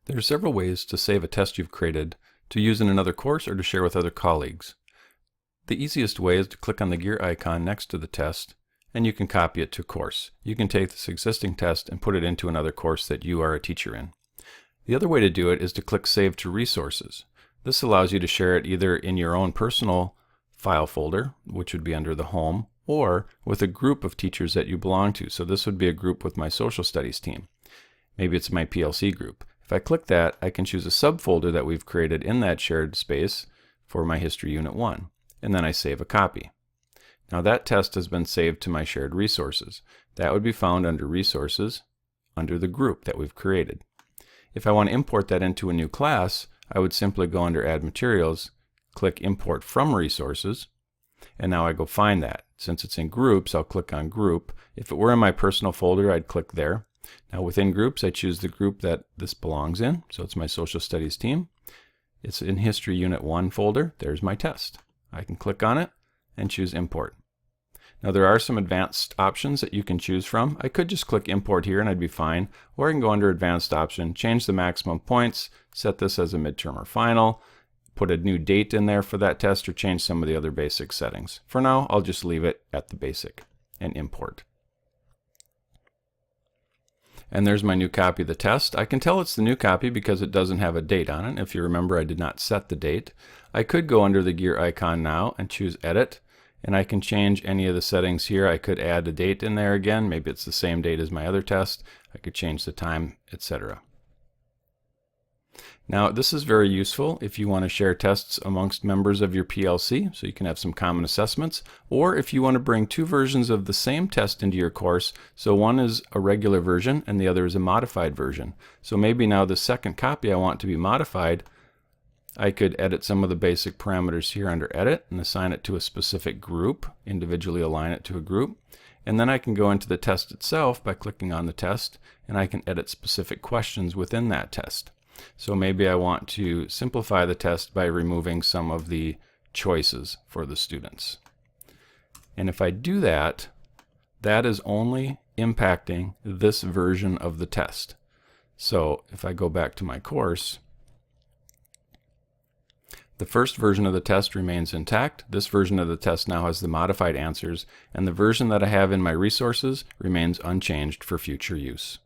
There are several ways to save a test you've created to use in another course or to share with other colleagues. The easiest way is to click on the gear icon next to the test, and you can copy it to course. You can take this existing test and put it into another course that you are a teacher in. The other way to do it is to click Save to Resources. This allows you to share it either in your own personal file folder, which would be under the Home, or with a group of teachers that you belong to. So this would be a group with my social studies team. Maybe it's my PLC group. If I click that, I can choose a subfolder that we've created in that shared space for my History Unit 1, and then I save a copy. Now that test has been saved to my shared resources. That would be found under Resources, under the group that we've created. If I want to import that into a new class, I would simply go under Add Materials, click Import from Resources, and now I go find that. Since it's in Groups, I'll click on Group. If it were in my personal folder, I'd click there. Now within Groups, I choose the group that this belongs in, so it's my Social Studies team. It's in History Unit 1 folder. There's my test. I can click on it and choose Import. Now there are some advanced options that you can choose from. I could just click Import here and I'd be fine, or I can go under Advanced option, change the maximum points, set this as a midterm or final, put a new date in there for that test, or change some of the other basic settings. For now, I'll just leave it at the basic and import. And there's my new copy of the test. I can tell it's the new copy because it doesn't have a date on it. If you remember, I did not set the date. I could go under the gear icon now and choose Edit, and I can change any of the settings here. I could add a date in there again. Maybe it's the same date as my other test. I could change the time, etc. Now this is very useful if you want to share tests amongst members of your PLC, so you can have some common assessments, or if you want to bring two versions of the same test into your course, so one is a regular version and the other is a modified version. So maybe now the second copy I want to be modified. I could edit some of the basic parameters here under Edit and assign it to a specific group, individually align it to a group. And then I can go into the test itself by clicking on the test, and I can edit specific questions within that test. So maybe I want to simplify the test by removing some of the choices for the students. And if I do that, that is only impacting this version of the test. So if I go back to my course, the first version of the test remains intact. This version of the test now has the modified answers, and the version that I have in my resources remains unchanged for future use.